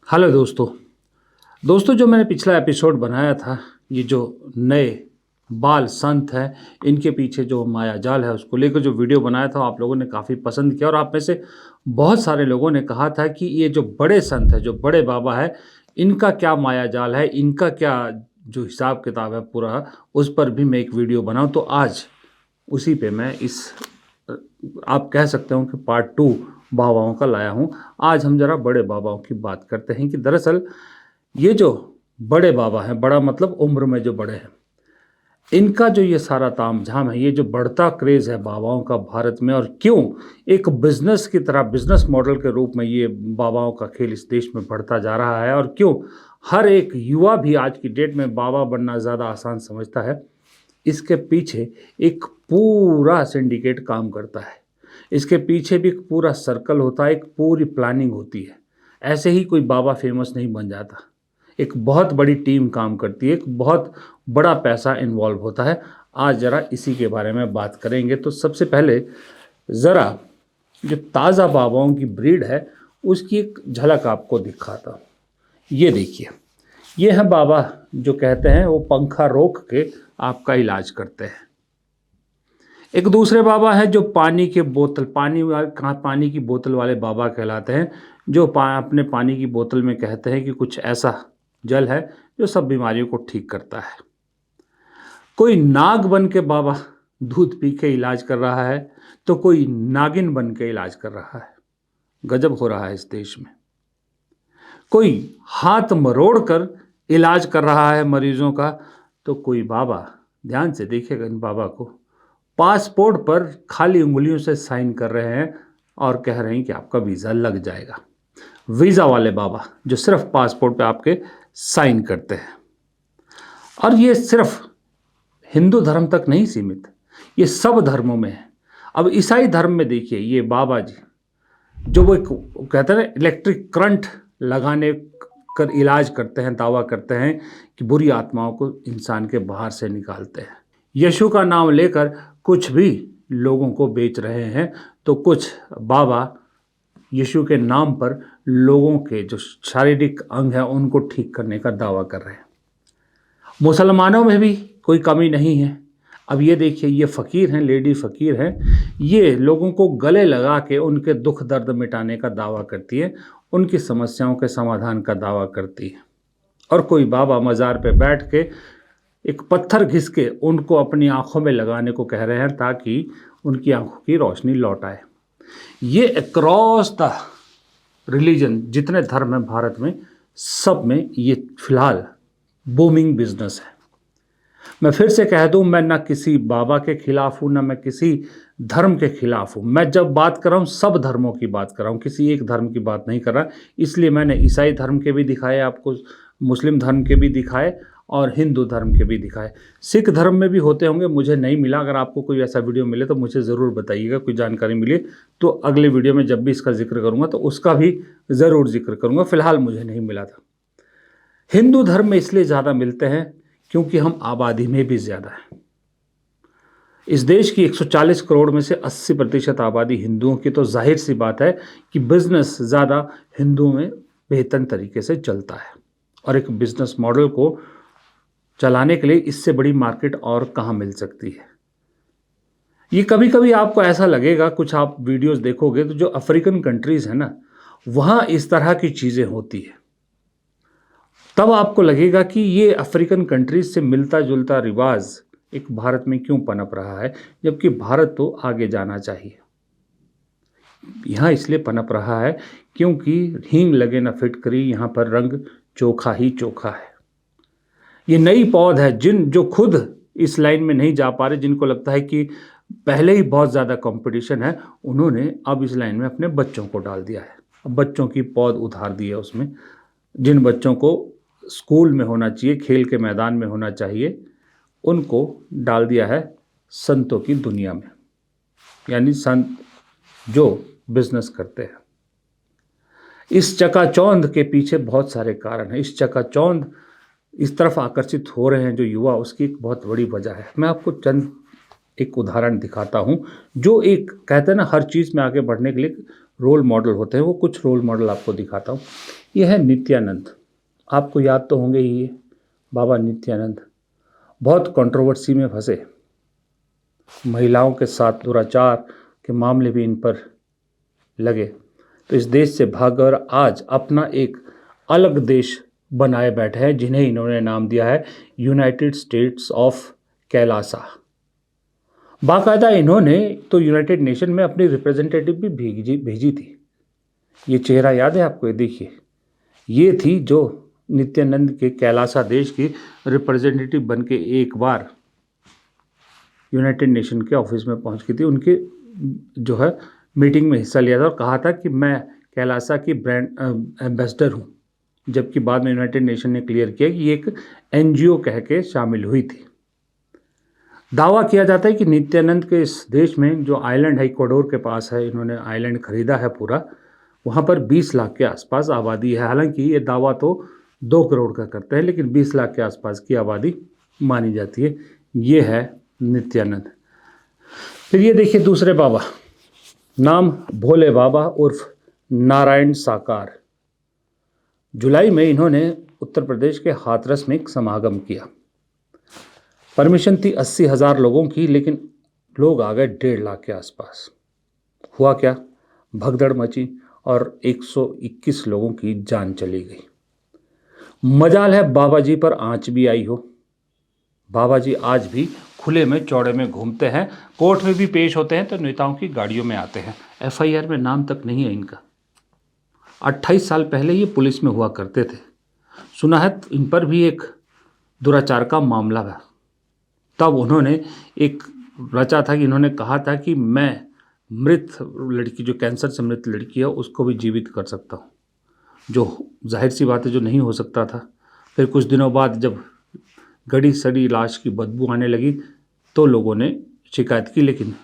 Hello दोस्तों जो मैंने पिछला एपिसोड बनाया था, ये जो नए बाल संत हैं, इनके पीछे जो माया जाल है उसको लेकर जो वीडियो बनाया था, आप लोगों ने काफ़ी पसंद किया और आप में से बहुत सारे लोगों ने कहा था कि ये जो बड़े संत हैं, जो बड़े बाबा हैं, इनका क्या माया जाल है, इनका क्या जो हिसाब किताब है पूरा, उस पर भी मैं एक वीडियो बनाऊं। तो आज उसी पे मैं आप कह सकते हो कि पार्ट 2 बाबाओं का लाया हूँ। आज हम जरा बड़े बाबाओं की बात करते हैं कि दरअसल ये जो बड़े बाबा हैं, बड़ा मतलब उम्र में जो बड़े हैं, इनका जो ये सारा तामझाम है, ये जो बढ़ता क्रेज़ है बाबाओं का भारत में, और क्यों एक बिजनेस की तरह, बिजनेस मॉडल के रूप में ये बाबाओं का खेल इस देश में बढ़ता जा रहा है, और क्यों हर एक युवा भी आज की डेट में बाबा बनना ज़्यादा आसान समझता है, इसके पीछे एक पूरा सिंडिकेट काम करता है। इसके पीछे भी एक पूरा सर्कल होता है, एक पूरी प्लानिंग होती है। ऐसे ही कोई बाबा फेमस नहीं बन जाता। एक बहुत बड़ी टीम काम करती है, एक बहुत बड़ा पैसा इन्वॉल्व होता है। आज ज़रा इसी के बारे में बात करेंगे। तो सबसे पहले ज़रा जो ताज़ा बाबाओं की ब्रीड है, उसकी एक झलक आपको दिखाता हूँ। ये देखिए, ये है बाबा जो कहते हैं वो पंखा रोक के आपका इलाज करते हैं। एक दूसरे बाबा हैं जो पानी की बोतल वाले बाबा कहलाते हैं, जो अपने पानी की बोतल में कहते हैं कि कुछ ऐसा जल है जो सब बीमारियों को ठीक करता है। कोई नाग बन के बाबा दूध पी के इलाज कर रहा है, तो कोई नागिन बन के इलाज कर रहा है। गजब हो रहा है इस देश में। कोई हाथ मरोड़ कर इलाज कर रहा है मरीजों का, तो कोई बाबा, ध्यान से देखिएगा इन बाबा को, पासपोर्ट पर खाली उंगलियों से साइन कर रहे हैं और कह रहे हैं कि आपका वीज़ा लग जाएगा। वीज़ा वाले बाबा जो सिर्फ पासपोर्ट पे आपके साइन करते हैं। और ये सिर्फ हिंदू धर्म तक नहीं सीमित, ये सब धर्मों में है। अब ईसाई धर्म में देखिए, ये बाबा जी जो वो कहते हैं इलेक्ट्रिक करंट लगाने कर इलाज करते हैं, दावा करते हैं कि बुरी आत्माओं को इंसान के बाहर से निकालते हैं। यीशु का नाम लेकर कुछ भी लोगों को बेच रहे हैं, तो कुछ बाबा यीशु के नाम पर लोगों के जो शारीरिक अंग हैं उनको ठीक करने का दावा कर रहे हैं। मुसलमानों में भी कोई कमी नहीं है। अब ये देखिए, ये फ़कीर हैं, लेडी फ़कीर हैं, ये लोगों को गले लगा के उनके दुख दर्द मिटाने का दावा करती है, उनकी समस्याओं के समाधान का दावा करती है। और कोई बाबा मज़ार पे बैठ के एक पत्थर घिस के उनको अपनी आँखों में लगाने को कह रहे हैं ताकि उनकी आँखों की रोशनी लौट आए। ये अक्रॉस द रिलीजन जितने धर्म हैं भारत में, सब में ये फ़िलहाल बूमिंग बिजनेस है। मैं फिर से कह दूं, मैं ना किसी बाबा के खिलाफ हूं, ना मैं किसी धर्म के खिलाफ हूं। मैं जब बात कर रहा हूं सब धर्मों की बात कर रहा हूं, किसी एक धर्म की बात नहीं कर रहा। इसलिए मैंने ईसाई धर्म के भी दिखाए आपको, मुस्लिम धर्म के भी दिखाए और हिंदू धर्म के भी दिखाए। सिख धर्म में भी होते होंगे, मुझे नहीं मिला। अगर आपको कोई ऐसा वीडियो मिले तो मुझे ज़रूर बताइएगा, कोई जानकारी मिले तो अगले वीडियो में जब भी इसका जिक्र करूँगा तो उसका भी ज़रूर जिक्र करूँगा। फ़िलहाल मुझे नहीं मिला था। हिंदू धर्म में इसलिए ज़्यादा मिलते हैं क्योंकि हम आबादी में भी ज़्यादा हैं। इस देश की 140 करोड़ में से 80% आबादी हिंदुओं की, तो जाहिर सी बात है कि बिजनेस ज़्यादा हिंदुओं में बेहतर तरीके से चलता है। और एक बिजनेस मॉडल को चलाने के लिए इससे बड़ी मार्केट और कहाँ मिल सकती है। ये कभी कभी आपको ऐसा लगेगा, कुछ आप वीडियोस देखोगे तो जो अफ्रीकन कंट्रीज़ हैं ना, वहाँ इस तरह की चीज़ें होती है, तब आपको लगेगा कि ये अफ्रीकन कंट्रीज से मिलता जुलता रिवाज एक भारत में क्यों पनप रहा है, जबकि भारत तो आगे जाना चाहिए। यहाँ इसलिए पनप रहा है क्योंकि हींग लगे न फिटकरी, यहाँ पर रंग चोखा ही चोखा है। ये नई पौध है, जो खुद इस लाइन में नहीं जा पा रहे, जिनको लगता है कि पहले ही बहुत ज़्यादा कंपटीशन है, उन्होंने अब इस लाइन में अपने बच्चों को डाल दिया है। अब बच्चों की पौध उधार दी है उसमें। जिन बच्चों को स्कूल में होना चाहिए, खेल के मैदान में होना चाहिए, उनको डाल दिया है संतों की दुनिया में, यानी संत जो बिजनेस करते हैं। इस चकाचौंध के पीछे बहुत सारे कारण हैं। इस चकाचौंध इस तरफ आकर्षित हो रहे हैं जो युवा, उसकी एक बहुत बड़ी वजह है। मैं आपको चंद एक उदाहरण दिखाता हूँ, जो एक कहते हैं ना हर चीज़ में आगे बढ़ने के लिए रोल मॉडल होते हैं, वो कुछ रोल मॉडल आपको दिखाता हूँ। ये है नित्यानंद। आपको याद तो होंगे ही ये बाबा नित्यानंद, बहुत कंट्रोवर्सी में फंसे, महिलाओं के साथ दुराचार के मामले भी इन पर लगे, तो इस देश से भागकर आज अपना एक अलग देश बनाए बैठे हैं, जिन्हें इन्होंने नाम दिया है यूनाइटेड स्टेट्स ऑफ कैलासा। बाकायदा इन्होंने तो यूनाइटेड नेशन में अपनी रिप्रेजेंटेटिव भी भेजी थी। ये चेहरा याद है आपको? ये देखिए, ये थी जो नित्यानंद के कैलासा देश की रिप्रेजेंटेटिव बन के एक बार यूनाइटेड नेशन के ऑफिस में पहुंच गई थी। उनके जो है मीटिंग में हिस्सा लिया था और कहा था कि मैं कैलासा की ब्रांड एम्बेसडर हूँ, जबकि बाद में यूनाइटेड नेशन ने क्लियर किया कि ये एक एनजीओ कह के शामिल हुई थी। दावा किया जाता है कि नित्यानंद के इस देश में जो आइलैंड है, इक्वाडोर के पास है, इन्होंने आइलैंड खरीदा है पूरा, वहाँ पर 20 लाख के आसपास आबादी है। हालांकि ये दावा तो 2 करोड़ का करते हैं, लेकिन 20 लाख के आसपास की आबादी मानी जाती है। ये है नित्यानंद। फिर ये देखिए दूसरे बाबा, नाम भोले बाबा उर्फ नारायण साकार। जुलाई में इन्होंने उत्तर प्रदेश के हाथरस में एक समागम किया। परमिशन थी 80,000 लोगों की, लेकिन लोग आ गए 1.5 लाख के आसपास। हुआ क्या? भगदड़ मची और 121 लोगों की जान चली गई। मजाल है बाबा जी पर आंच भी आई हो। बाबा जी आज भी खुले में चौड़े में घूमते हैं, कोर्ट में भी पेश होते हैं तो नेताओं की गाड़ियों में आते हैं। एफआईआर में नाम तक नहीं है इनका। 28 साल पहले ये पुलिस में हुआ करते थे। सुना है इन पर भी एक दुराचार का मामला है। तब उन्होंने एक रचा था कि इन्होंने कहा था कि मैं मृत लड़की, जो कैंसर से मृत लड़की है, उसको भी जीवित कर सकता हूँ, जो जाहिर सी बात है जो नहीं हो सकता था। फिर कुछ दिनों बाद जब गड़ी सड़ी लाश की बदबू आने लगी तो लोगों ने शिकायत की, लेकिन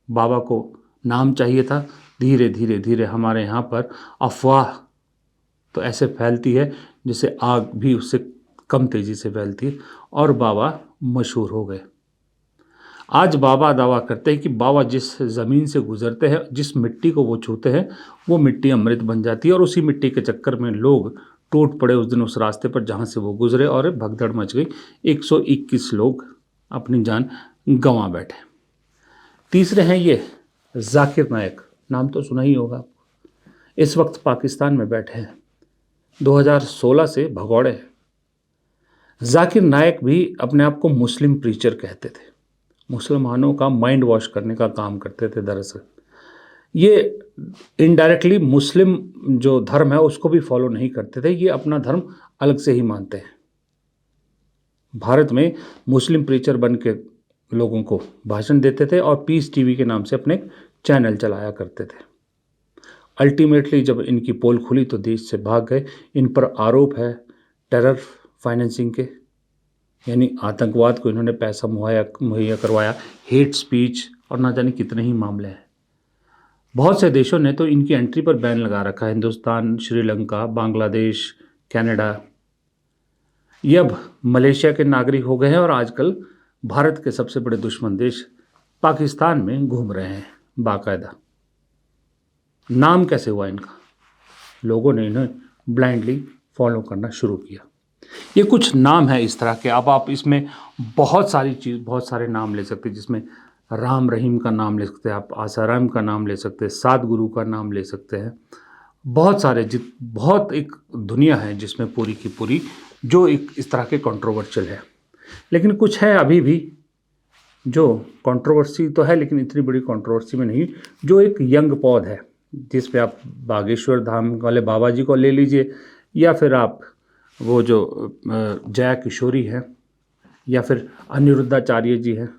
बाबा को नाम चाहिए था। धीरे धीरे धीरे हमारे यहाँ पर अफवाह तो ऐसे फैलती है जैसे आग भी उससे कम तेज़ी से फैलती है, और बाबा मशहूर हो गए। आज बाबा दावा करते हैं कि बाबा जिस ज़मीन से गुजरते हैं, जिस मिट्टी को वो छूते हैं, वो मिट्टी अमृत बन जाती है, और उसी मिट्टी के चक्कर में लोग टूट पड़े उस दिन उस रास्ते पर जहाँ से वो गुजरे, और भगदड़ मच गई। 121 लोग अपनी जान गंवा बैठे। तीसरे हैं ये जाकिर नायक, नाम तो सुना ही होगा। इस वक्त पाकिस्तान में बैठे हैं, 2016 से भगौड़े हैं। जाकिर नायक भी अपने आप को मुस्लिम प्रीचर कहते थे, मुसलमानों का माइंड वॉश करने का काम करते थे। दरअसल ये इनडायरेक्टली मुस्लिम जो धर्म है उसको भी फॉलो नहीं करते थे, ये अपना धर्म अलग से ही मानते हैं। भारत में मुस्लिम प्रीचर बन के लोगों को भाषण देते थे और पीस टीवी के नाम से अपने चैनल चलाया करते थे। अल्टीमेटली जब इनकी पोल खुली तो देश से भाग गए। इन पर आरोप है टेरर फाइनेंसिंग के, यानी आतंकवाद को इन्होंने पैसा मुहैया करवाया, हेट स्पीच, और ना जाने कितने ही मामले हैं। बहुत से देशों ने तो इनकी एंट्री पर बैन लगा रखा है, हिंदुस्तान, श्रीलंका, बांग्लादेश, कनाडा। ये अब मलेशिया के नागरिक हो गए हैं और आजकल भारत के सबसे बड़े दुश्मन देश पाकिस्तान में घूम रहे हैं बाकायदा। नाम कैसे हुआ इनका? लोगों ने इन्हें ब्लाइंडली फॉलो करना शुरू किया। ये कुछ नाम है इस तरह के। अब आप इसमें बहुत सारे नाम ले सकते हैं, जिसमें राम रहीम का नाम ले सकते हैं, आप आसाराम का नाम ले सकते हैं, सात गुरु का नाम ले सकते हैं। बहुत सारे बहुत एक दुनिया है जिसमें पूरी की पूरी जो एक इस तरह के कंट्रोवर्शियल है। लेकिन कुछ है अभी भी जो कंट्रोवर्सी तो है, लेकिन इतनी बड़ी कंट्रोवर्सी में नहीं, जो एक यंग पौध है, जिस पे आप बागेश्वर धाम वाले बाबा जी को ले लीजिए, या फिर आप वो जो जया किशोरी है, या फिर अनिरुद्धाचार्य जी हैं,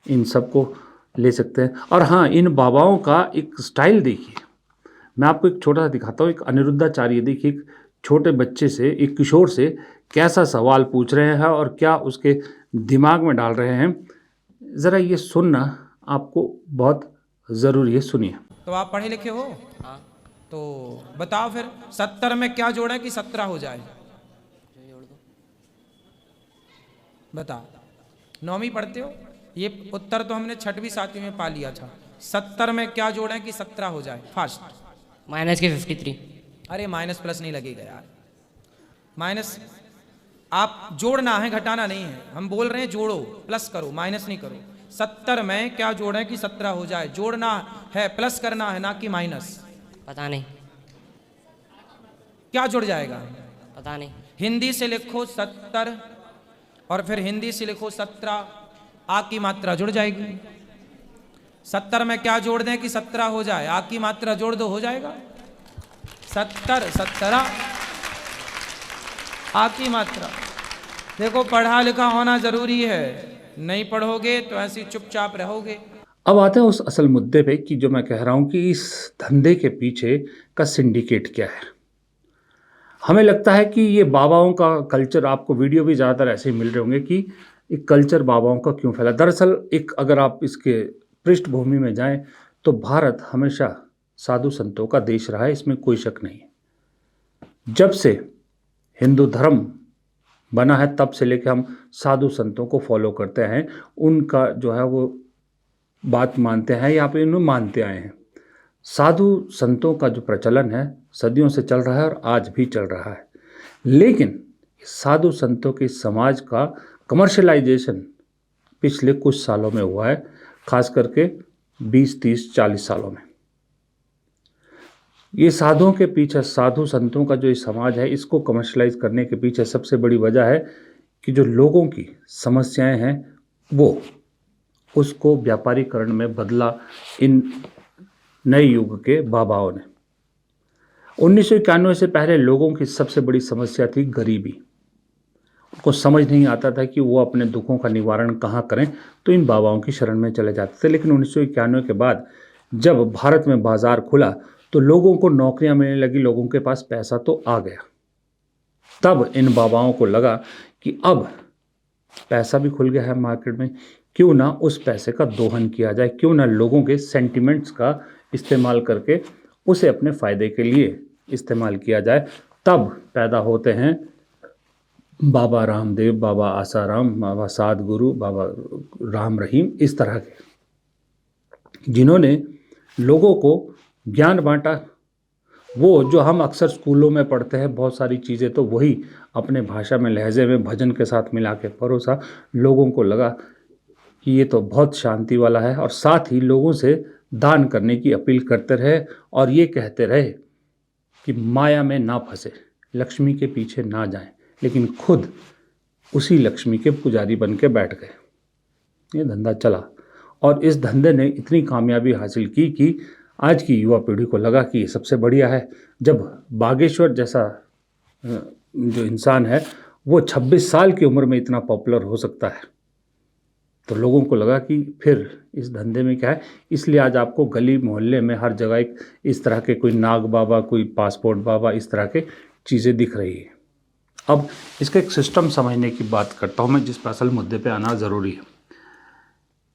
इन सब को ले सकते हैं। और हाँ, इन बाबाओं का एक स्टाइल देखिए। मैं आपको एक छोटा सा दिखाता हूँ। एक अनिरुद्धाचार्य देखिए, एक छोटे बच्चे से, एक किशोर से कैसा सवाल पूछ रहे हैं और क्या उसके दिमाग में डाल रहे हैं। ज़रा ये सुनना आपको बहुत ज़रूरी है, सुनिए। तो आप पढ़े लिखे हो? हाँ। तो बताओ फिर 70 में क्या जोड़ा कि 17 हो जाए? बता। 9वीं पढ़ते हो? ये उत्तर तो हमने 6वीं 7वीं में पा लिया था। 70 में क्या जोड़ें कि 17 हो जाए? फास्ट। -53। अरे माइनस प्लस नहीं लगेगा यार, माइनस आप जोड़ना है, घटाना नहीं है। हम बोल रहे हैं जोड़ो, प्लस करो, माइनस नहीं करो। 70 में क्या जोड़ें कि 17 हो जाए, जोड़ना है, प्लस करना है, ना कि माइनस। पता नहीं, क्या जुड़ जाएगा? पता नहीं। हिंदी से लिखो 70 और फिर हिंदी से लिखो 17, आ की मात्रा जुड़ जाएगी। 70 में क्या जोड़ दें कि 17 हो जाए, आ की मात्रा जोड़ दो, हो जाएगा 70 17, आ की मात्रा। देखो पढ़ा लिखा होना जरूरी है, नहीं पढ़ोगे तो ऐसी चुपचाप रहोगे। अब आते हैं उस असल मुद्दे पे कि जो मैं कह रहा हूं कि इस धंधे के पीछे का सिंडिकेट क्या है। हमें लगता है कि ये बाबाओं का कल्चर, आपको वीडियो भी ज़्यादातर ऐसे ही मिल रहे होंगे कि एक कल्चर बाबाओं का क्यों फैला। दरअसल एक अगर आप इसके पृष्ठभूमि में जाएं तो भारत हमेशा साधु संतों का देश रहा है, इसमें कोई शक नहीं है। जब से हिंदू धर्म बना है तब से लेकर हम साधु संतों को फॉलो करते हैं, उनका जो है वो बात मानते हैं, या पे इन्हें मानते आए हैं। साधु संतों का जो प्रचलन है सदियों से चल रहा है और आज भी चल रहा है, लेकिन साधु संतों के समाज का कमर्शलाइजेशन पिछले कुछ सालों में हुआ है, खास करके 20 30 40 सालों में। ये साधुओं के पीछे, साधु संतों का जो ये समाज है, इसको कमर्शलाइज करने के पीछे सबसे बड़ी वजह है कि जो लोगों की समस्याएं हैं वो उसको व्यापारीकरण में बदला इन नए युग के बाबाओं ने। 1991 से पहले लोगों की सबसे बड़ी समस्या थी गरीबी। उनको समझ नहीं आता था कि वो अपने दुखों का निवारण कहाँ करें, तो इन बाबाओं की शरण में चले जाते थे। लेकिन 1991 के बाद जब भारत में बाजार खुला तो लोगों को नौकरियां मिलने लगी, लोगों के पास पैसा तो आ गया। तब इन बाबाओं को लगा कि अब पैसा भी खुल गया है मार्केट में, क्यों ना उस पैसे का दोहन किया जाए, क्यों ना लोगों के सेंटिमेंट्स का इस्तेमाल करके उसे अपने फ़ायदे के लिए इस्तेमाल किया जाए। तब पैदा होते हैं बाबा रामदेव, बाबा आसाराम, बाबा साध गुरु, बाबा राम रहीम, इस तरह के, जिन्होंने लोगों को ज्ञान बांटा। वो जो हम अक्सर स्कूलों में पढ़ते हैं बहुत सारी चीज़ें, तो वही अपने भाषा में, लहजे में, भजन के साथ मिला के परोसा। लोगों को लगा कि ये तो बहुत शांति वाला है, और साथ ही लोगों से दान करने की अपील करते रहे और ये कहते रहे कि माया में ना फंसे, लक्ष्मी के पीछे ना जाएं, लेकिन खुद उसी लक्ष्मी के पुजारी बन के बैठ गए। ये धंधा चला और इस धंधे ने इतनी कामयाबी हासिल की कि आज की युवा पीढ़ी को लगा कि ये सबसे बढ़िया है। जब बागेश्वर जैसा जो इंसान है वो 26 साल की उम्र में इतना पॉपुलर हो सकता है, तो लोगों को लगा कि फिर इस धंधे में क्या है। इसलिए आज आपको गली मोहल्ले में हर जगह एक इस तरह के, कोई नाग बाबा, कोई पासपोर्ट बाबा, इस तरह के चीज़ें दिख रही है। अब इसका एक सिस्टम समझने की बात करता हूँ मैं, जिस पर असल मुद्दे पे आना ज़रूरी है।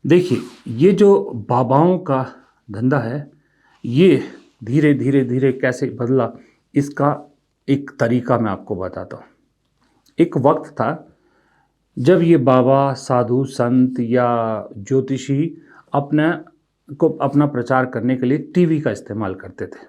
देखिए, ये जो बाबाओं का धंधा है, ये धीरे धीरे धीरे कैसे बदला, इसका एक तरीका मैं आपको बताता हूँ। एक वक्त था जब ये बाबा, साधु, संत या ज्योतिषी अपना प्रचार करने के लिए टीवी का इस्तेमाल करते थे।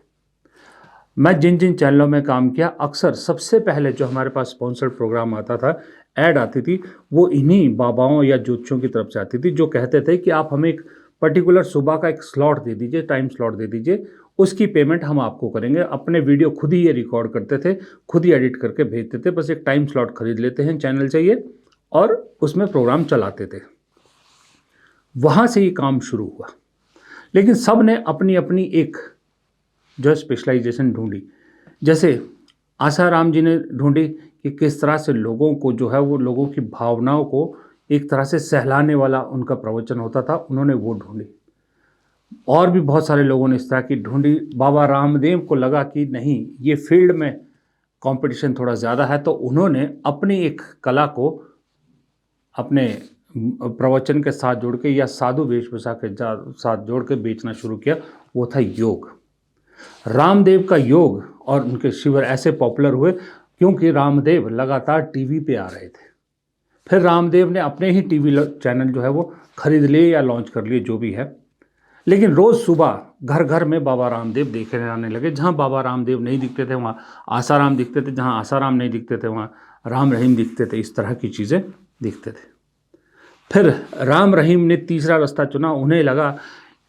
मैं जिन जिन चैनलों में काम किया, अक्सर सबसे पहले जो हमारे पास स्पॉन्सर्ड प्रोग्राम आता था, ऐड आती थी, वो इन्हीं बाबाओं या ज्योतिषियों की तरफ से आती थी, जो कहते थे कि आप हमें एक पर्टिकुलर सुबह का एक स्लॉट दे दीजिए, टाइम स्लॉट दे दीजिए, उसकी पेमेंट हम आपको करेंगे। अपने वीडियो खुद ही ये रिकॉर्ड करते थे, खुद ही एडिट करके भेजते थे, बस एक टाइम स्लॉट खरीद लेते हैं, चैनल चाहिए, और उसमें प्रोग्राम चलाते थे। वहाँ से ये काम शुरू हुआ। लेकिन सब ने अपनी अपनी एक जो स्पेशलाइजेशन ढूंढी। जैसे आसाराम जी ने ढूंढी कि किस तरह से लोगों को जो है वो लोगों की भावनाओं को एक तरह से सहलाने वाला उनका प्रवचन होता था, उन्होंने वो ढूंढी। और भी बहुत सारे लोगों ने इस तरह की ढूंढी। बाबा रामदेव को लगा कि नहीं, ये फील्ड में कंपटीशन थोड़ा ज़्यादा है, तो उन्होंने अपनी एक कला को अपने प्रवचन के साथ जोड़ के या साधु वेशभूषा के साथ जोड़ के बेचना शुरू किया। वो था योग। रामदेव का योग और उनके शिविर ऐसे पॉपुलर हुए क्योंकि रामदेव लगातार टीवी पे आ रहे थे। फिर रामदेव ने अपने ही टीवी चैनल जो है वो खरीद लिए या लॉन्च कर लिए, जो भी है। लेकिन रोज़ सुबह घर घर में बाबा रामदेव देखे जाने लगे। जहाँ बाबा रामदेव नहीं दिखते थे वहाँ आसाराम दिखते थे, जहाँ आसाराम नहीं दिखते थे वहाँ राम रहीम दिखते थे। इस तरह की चीज़ें दिखते थे। फिर राम रहीम ने तीसरा रास्ता चुना। उन्हें लगा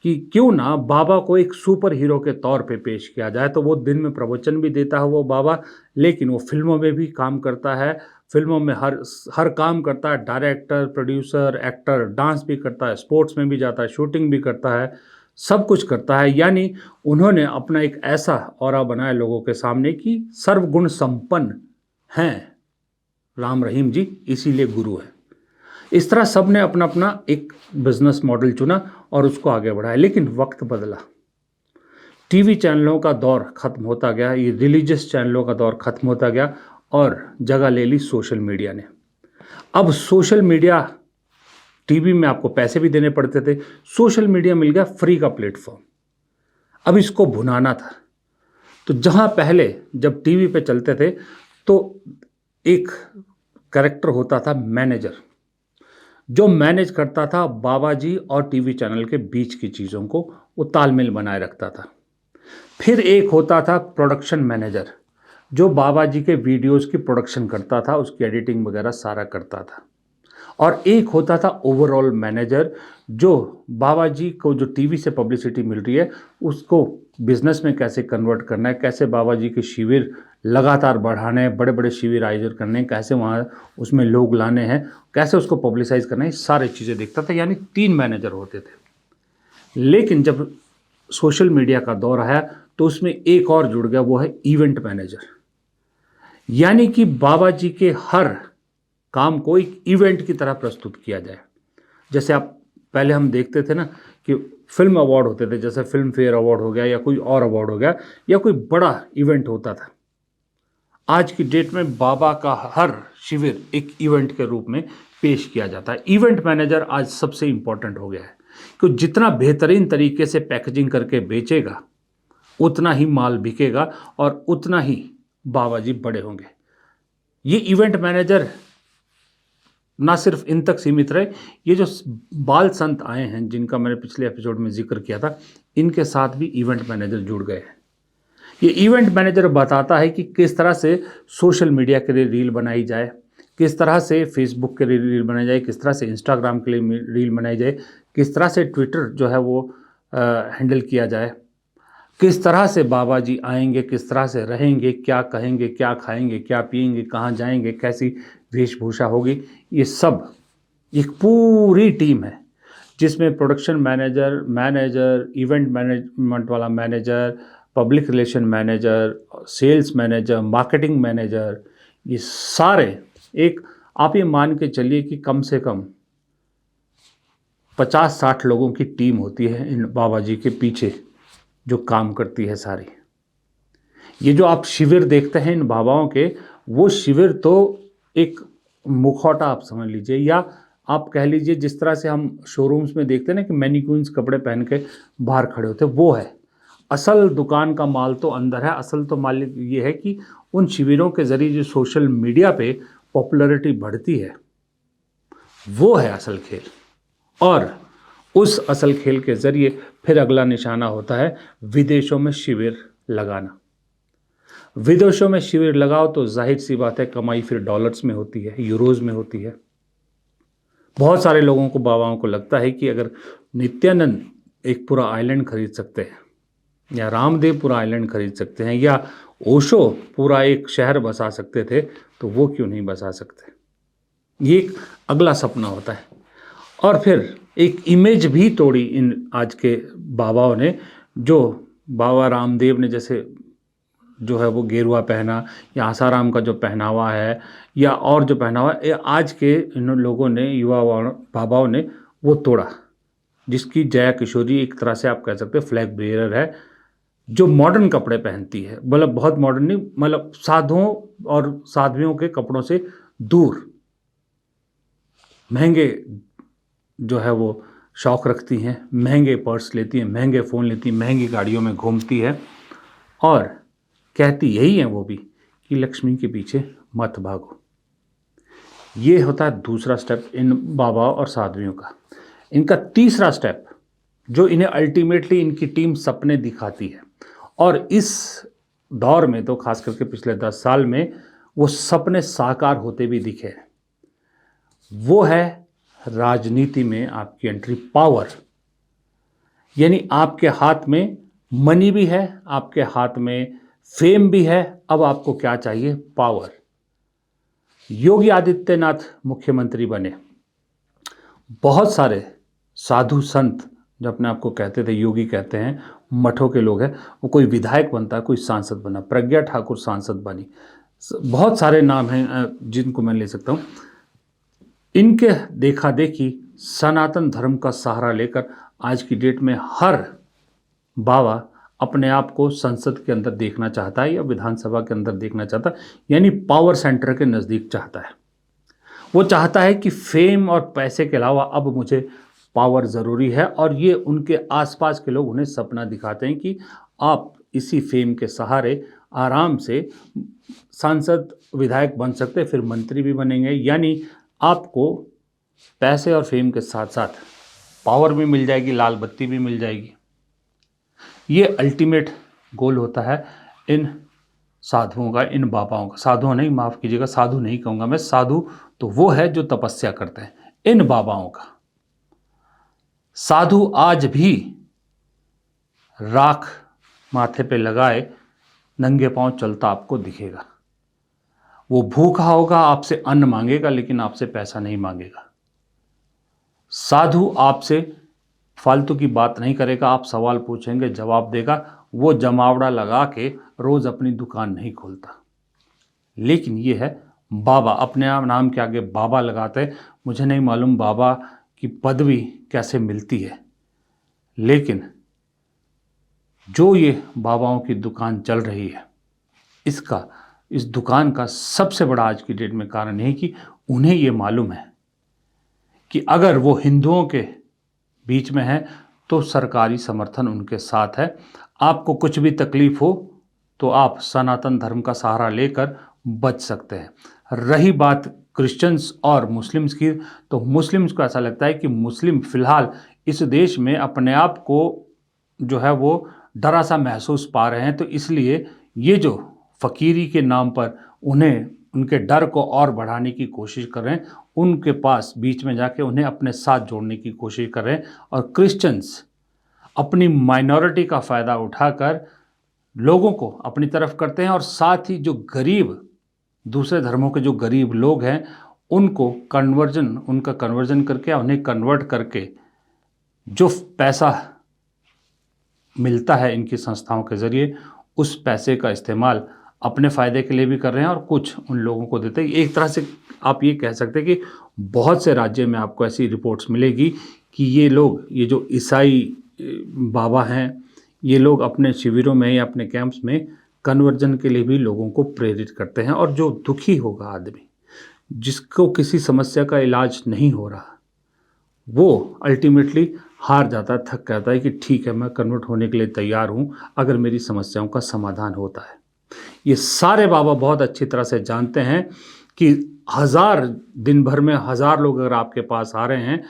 कि क्यों ना बाबा को एक सुपर हीरो के तौर पे पेश किया जाए। तो वो दिन में प्रवचन भी देता है वो बाबा, लेकिन वो फिल्मों में भी काम करता है। फिल्मों में हर काम करता है, डायरेक्टर, प्रोड्यूसर, एक्टर, डांस भी करता है, स्पोर्ट्स में भी जाता है, शूटिंग भी करता है, सब कुछ करता है। यानी उन्होंने अपना एक ऐसा ऑरा बनाया लोगों के सामने कि सर्वगुण संपन्न हैं राम रहीम जी, इसीलिए गुरु है। इस तरह सब ने अपना अपना एक बिजनेस मॉडल चुना और उसको आगे बढ़ाया। लेकिन वक्त बदला, टीवी चैनलों का दौर खत्म होता गया, ये रिलीजियस चैनलों का दौर खत्म होता गया और जगह ले ली सोशल मीडिया ने। अब सोशल मीडिया, टीवी में आपको पैसे भी देने पड़ते थे, सोशल मीडिया मिल गया फ्री का प्लेटफॉर्म। अब इसको भुनाना था। तो जहाँ पहले जब टीवी पे चलते थे तो एक कैरेक्टर होता था मैनेजर, जो मैनेज करता था बाबा जी और टीवी चैनल के बीच की चीज़ों को, वो तालमेल बनाए रखता था। फिर एक होता था प्रोडक्शन मैनेजर, जो बाबा जी के वीडियोस की प्रोडक्शन करता था, उसकी एडिटिंग वगैरह सारा करता था। और एक होता था ओवरऑल मैनेजर, जो बाबा जी को जो टीवी से पब्लिसिटी मिल रही है उसको बिजनेस में कैसे कन्वर्ट करना है, कैसे बाबा जी के शिविर लगातार बढ़ाने हैं, बड़े बड़े शिविर आयोजित करने हैं, कैसे वहाँ उसमें लोग लाने हैं, कैसे उसको पब्लिसाइज करना है, सारी चीज़ें देखता था। यानी 3 मैनेजर होते थे। लेकिन जब सोशल मीडिया का दौर आया तो उसमें एक और जुड़ गया, वो है इवेंट मैनेजर। यानी कि बाबा जी के हर काम को एक इवेंट की तरह प्रस्तुत किया जाए। जैसे आप पहले हम देखते थे ना कि फिल्म अवार्ड होते थे, जैसे फिल्म फेयर अवार्ड हो गया या कोई और अवार्ड हो गया या कोई बड़ा इवेंट होता था। आज की डेट में बाबा का हर शिविर एक इवेंट के रूप में पेश किया जाता है। इवेंट मैनेजर आज सबसे इम्पोर्टेंट हो गया है कि जितना बेहतरीन तरीके से पैकेजिंग करके बेचेगा उतना ही माल बिकेगा और उतना ही बाबा जी बड़े होंगे। ये इवेंट मैनेजर ना सिर्फ इन तक सीमित रहे, ये जो बाल संत आए हैं जिनका मैंने पिछले एपिसोड में जिक्र किया था, इनके साथ भी इवेंट मैनेजर जुड़ गए हैं। ये इवेंट मैनेजर बताता है कि किस तरह से सोशल मीडिया के लिए रील बनाई जाए, किस तरह से फेसबुक के लिए रील बनाई जाए, किस तरह से इंस्टाग्राम के लिए रील बनाई जाए, किस तरह से ट्विटर जो है वो हैंडल किया जाए, किस तरह से बाबा जी आएंगे, किस तरह से रहेंगे, क्या कहेंगे, क्या खाएंगे, क्या पिएंगे, कहाँ जाएंगे, कैसी वेशभूषा होगी। ये सब एक पूरी टीम है जिसमें प्रोडक्शन मैनेजर, इवेंट मैनेजमेंट वाला manager, public relation manager, sales manager, marketing manager, ये सारे एक, आप ये मान के चलिए कि कम से कम 50-60 लोगों की टीम होती है इन बाबा जी के पीछे जो काम करती है सारी। ये जो आप शिविर देखते हैं इन बाबाओं के, वो शिविर तो एक मुखौटा आप समझ लीजिए, या आप कह लीजिए जिस तरह से हम शोरूम्स में देखते हैं ना कि मैनिक्विन्स कपड़े पहन के बाहर खड़े होते हैं, वो है। असल दुकान का माल तो अंदर है। असल तो माल ये है कि उन शिविरों के ज़रिए जो सोशल मीडिया पे पॉपुलैरिटी बढ़ती है, वो है असल खेल। और उस असल खेल के ज़रिए फिर अगला निशाना होता है विदेशों में शिविर लगाना। विदेशों में शिविर लगाओ तो जाहिर सी बात है कमाई फिर डॉलर्स में होती है, यूरोज़ में होती है। बहुत सारे लोगों को, बाबाओं को लगता है कि अगर नित्यानंद एक पूरा आइलैंड खरीद सकते हैं, या रामदेव पूरा आइलैंड खरीद सकते हैं, या ओशो पूरा एक शहर बसा सकते थे, तो वो क्यों नहीं बसा सकते। ये एक अगला सपना होता है। और फिर एक इमेज भी तोड़ी इन आज के बाबाओं ने, जो बाबा रामदेव ने जैसे जो है वो गेरुआ पहना, या आसाराम का जो पहनावा है, या और जो पहनावा है, आज के इन लोगों ने, युवा बाबाओं ने वो तोड़ा, जिसकी जया किशोरी एक तरह से आप कह सकते हैं फ्लैग बेयरर है, जो मॉडर्न कपड़े पहनती है। मतलब बहुत मॉडर्न नहीं, मतलब साधुओं और साध्वियों के कपड़ों से दूर, महंगे जो है वो शौक़ रखती हैं, महंगे पर्स लेती हैं, महंगे फ़ोन लेती हैं, महंगी गाड़ियों में घूमती है, और कहती यही है वो भी कि लक्ष्मी के पीछे मत भागो। ये होता है दूसरा स्टेप इन बाबा और साध्वियों का। इनका तीसरा स्टेप जो इन्हें अल्टीमेटली इनकी टीम सपने दिखाती है। और इस दौर में तो खास करके पिछले 10 साल में वो सपने साकार होते भी दिखे हैं। वो है राजनीति में आपकी एंट्री, पावर। यानी आपके हाथ में मनी भी है, आपके हाथ में फेम भी है, अब आपको क्या चाहिए? पावर। योगी आदित्यनाथ मुख्यमंत्री बने, बहुत सारे साधु संत जो अपने आप को कहते थे योगी कहते हैं, मठों के लोग हैं, वो कोई विधायक बनता है, कोई सांसद बना, प्रज्ञा ठाकुर सांसद बनी, बहुत सारे नाम हैं जिनको मैं ले सकता हूँ। इनके देखा देखी सनातन धर्म का सहारा लेकर आज की डेट में हर बाबा अपने आप को संसद के अंदर देखना चाहता है या विधानसभा के अंदर देखना चाहता है, यानी पावर सेंटर के नज़दीक चाहता है। वो चाहता है कि फेम और पैसे के अलावा अब मुझे पावर ज़रूरी है, और ये उनके आसपास के लोग उन्हें सपना दिखाते हैं कि आप इसी फेम के सहारे आराम से सांसद विधायक बन सकते, फिर मंत्री भी बनेंगे, यानी आपको पैसे और फेम के साथ साथ पावर भी मिल जाएगी, लाल बत्ती भी मिल जाएगी। ये अल्टीमेट गोल होता है इन साधुओं का, इन बाबाओं का। साधुओं नहीं, माफ़ कीजिएगा, साधु नहीं कहूँगा मैं, साधु तो वो है जो तपस्या करते हैं। इन बाबाओं का साधु आज भी राख माथे पे लगाए नंगे पांव चलता आपको दिखेगा। वो भूखा होगा, आपसे अन्न मांगेगा, लेकिन आपसे पैसा नहीं मांगेगा। साधु आपसे फालतू की बात नहीं करेगा, आप सवाल पूछेंगे जवाब देगा। वो जमावड़ा लगा के रोज़ अपनी दुकान नहीं खोलता। लेकिन ये है बाबा, अपने आप नाम के आगे बाबा लगाते हैं। मुझे नहीं मालूम बाबा की पदवी कैसे मिलती है, लेकिन जो ये बाबाओं की दुकान चल रही है, इस दुकान का सबसे बड़ा आज की डेट में कारण है कि उन्हें ये मालूम है कि अगर वो हिंदुओं के बीच में है तो सरकारी समर्थन उनके साथ है। आपको कुछ भी तकलीफ हो तो आप सनातन धर्म का सहारा लेकर बच सकते हैं। रही बात क्रिश्चियंस और मुस्लिम्स की, तो मुस्लिम्स को ऐसा लगता है कि मुस्लिम फ़िलहाल इस देश में अपने आप को जो है वो डरा सा महसूस पा रहे हैं, तो इसलिए ये जो फ़कीरी के नाम पर उन्हें उनके डर को और बढ़ाने की कोशिश कर रहे हैं, उनके पास बीच में जाके उन्हें अपने साथ जोड़ने की कोशिश कर रहे हैं। और क्रिश्चियंस अपनी माइनॉरिटी का फ़ायदा उठाकर लोगों को अपनी तरफ करते हैं, और साथ ही जो गरीब दूसरे धर्मों के जो गरीब लोग हैं उनका कन्वर्जन करके, उन्हें कन्वर्ट करके जो पैसा मिलता है इनकी संस्थाओं के ज़रिए, उस पैसे का इस्तेमाल अपने फ़ायदे के लिए भी कर रहे हैं और कुछ उन लोगों को देते हैं। एक तरह से आप ये कह सकते हैं कि बहुत से राज्य में आपको ऐसी रिपोर्ट्स मिलेगी कि ये लोग, ये जो ईसाई बाबा हैं, ये लोग अपने शिविरों में या अपने कैंप्स में कन्वर्जन के लिए भी लोगों को प्रेरित करते हैं। और जो दुखी होगा आदमी, जिसको किसी समस्या का इलाज नहीं हो रहा, वो अल्टीमेटली हार जाता है, थक जाता है कि ठीक है, मैं कन्वर्ट होने के लिए तैयार हूँ अगर मेरी समस्याओं का समाधान होता है। ये सारे बाबा बहुत अच्छी तरह से जानते हैं कि दिन भर में 1000 लोग अगर आपके पास आ रहे हैं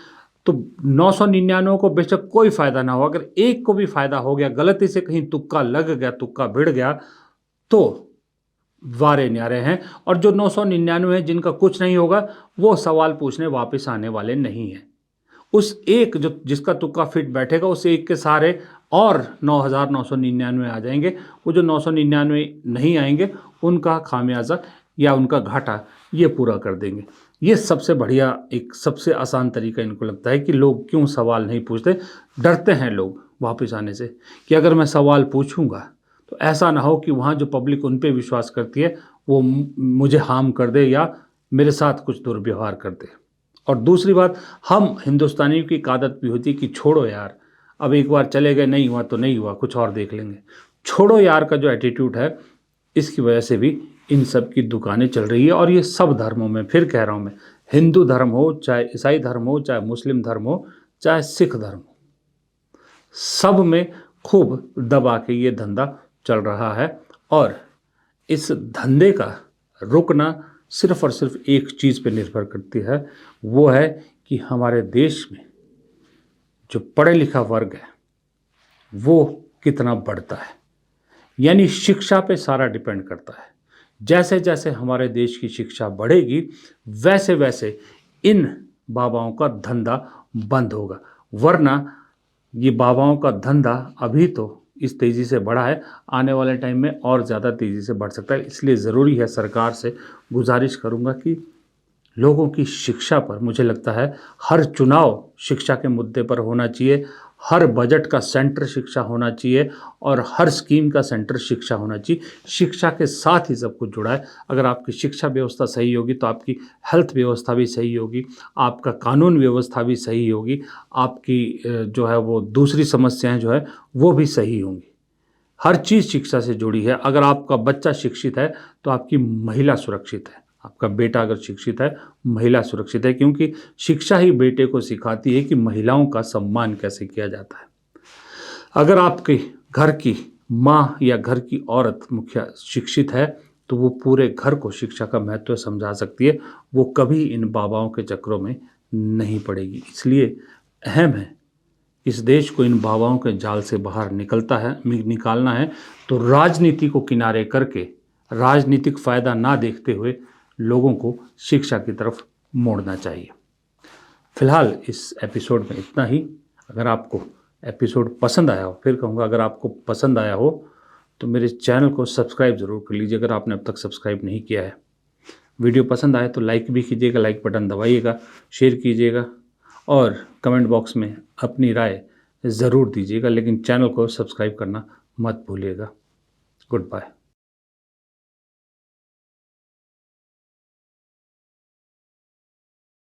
तो 999 को बेशक कोई फ़ायदा ना हो, अगर एक को भी फ़ायदा हो गया, गलती से कहीं तुक्का लग गया, तुक्का भिड़ गया, तो वारे न्यारे हैं। और जो 999 हैं जिनका कुछ नहीं होगा, वो सवाल पूछने वापस आने वाले नहीं हैं। उस एक जो जिसका तुक्का फिट बैठेगा, उस एक के सहारे और 9999 आ जाएंगे। वो जो 999 नहीं आएंगे, उनका खामियाजा या उनका घाटा ये पूरा कर देंगे। ये सबसे बढ़िया, एक सबसे आसान तरीका इनको लगता है कि लोग क्यों सवाल नहीं पूछते। डरते हैं लोग वापस आने से कि अगर मैं सवाल पूछूंगा तो ऐसा ना हो कि वहाँ जो पब्लिक उन पे विश्वास करती है वो मुझे हार्म कर दे या मेरे साथ कुछ दुर्व्यवहार कर दे। और दूसरी बात, हम हिंदुस्तानियों की एक आदत भी होती है कि छोड़ो यार, अब एक बार चले गए, नहीं हुआ तो नहीं हुआ, कुछ और देख लेंगे। छोड़ो यार का जो एटीट्यूड है, इसकी वजह से भी इन सब की दुकानें चल रही है। और ये सब धर्मों में, फिर कह रहा हूँ मैं, हिंदू धर्म हो, चाहे ईसाई धर्म हो, चाहे मुस्लिम धर्म हो, चाहे सिख धर्म हो, सब में खूब दबा के ये धंधा चल रहा है। और इस धंधे का रुकना सिर्फ और सिर्फ एक चीज़ पे निर्भर करती है, वो है कि हमारे देश में जो पढ़े लिखा वर्ग है वो कितना बढ़ता है। यानी शिक्षा पे सारा डिपेंड करता है। जैसे जैसे हमारे देश की शिक्षा बढ़ेगी वैसे वैसे इन बाबाओं का धंधा बंद होगा, वरना ये बाबाओं का धंधा अभी तो इस तेज़ी से बढ़ा है, आने वाले टाइम में और ज़्यादा तेज़ी से बढ़ सकता है। इसलिए ज़रूरी है, सरकार से गुजारिश करूँगा कि लोगों की शिक्षा पर, मुझे लगता है हर चुनाव शिक्षा के मुद्दे पर होना चाहिए, हर बजट का सेंटर शिक्षा होना चाहिए और हर स्कीम का सेंटर शिक्षा होना चाहिए। शिक्षा के साथ ही सब कुछ जुड़ा है। अगर आपकी शिक्षा व्यवस्था सही होगी तो आपकी हेल्थ व्यवस्था भी सही होगी, आपका कानून व्यवस्था भी सही होगी, आपकी जो है वो दूसरी समस्याएं जो है वो भी सही होंगी। हर चीज़ शिक्षा से जुड़ी है। अगर आपका बच्चा शिक्षित है तो आपकी महिला सुरक्षित है, आपका बेटा अगर शिक्षित है, महिला सुरक्षित है, क्योंकि शिक्षा ही बेटे को सिखाती है कि महिलाओं का सम्मान कैसे किया जाता है। अगर आपके घर की माँ या घर की औरत मुखिया शिक्षित है तो वो पूरे घर को शिक्षा का महत्व समझा सकती है, वो कभी इन बाबाओं के चक्करों में नहीं पड़ेगी। इसलिए अहम है, इस देश को इन बाबाओं के जाल से बाहर निकालना है तो राजनीति को किनारे करके, राजनीतिक फ़ायदा ना देखते हुए लोगों को शिक्षा की तरफ मोड़ना चाहिए। फिलहाल इस एपिसोड में इतना ही। अगर आपको एपिसोड पसंद आया हो, फिर कहूँगा अगर आपको पसंद आया हो तो मेरे चैनल को सब्सक्राइब ज़रूर कर लीजिए अगर आपने अब तक सब्सक्राइब नहीं किया है। वीडियो पसंद आए तो लाइक भी कीजिएगा, लाइक बटन दबाइएगा, शेयर कीजिएगा और कमेंट बॉक्स में अपनी राय ज़रूर दीजिएगा, लेकिन चैनल को सब्सक्राइब करना मत भूलिएगा। Good bye.